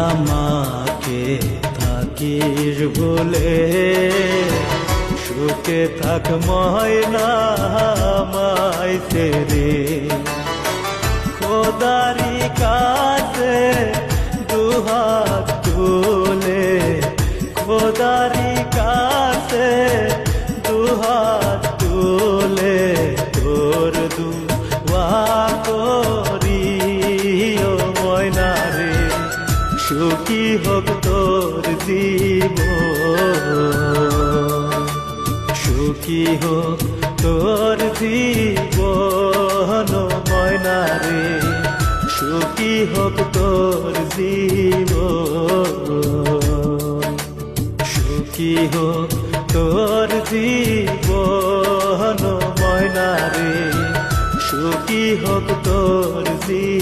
আমাকে থাকিস বলে সুখে থাক ময়না মাইতে রে খোদারি কাছে দুহাত তুলে খোদারি কাছে দুহাত তুলে তোর দুয়া করি ও ময়না রে সুখী হোক তোর জীবন সুখী হোক তোর জীবন ময়না রে সুখী হোক তোর জীবন সুখী হোক তোর জীবন ময়না রে সুখী হোক তোর জীবন।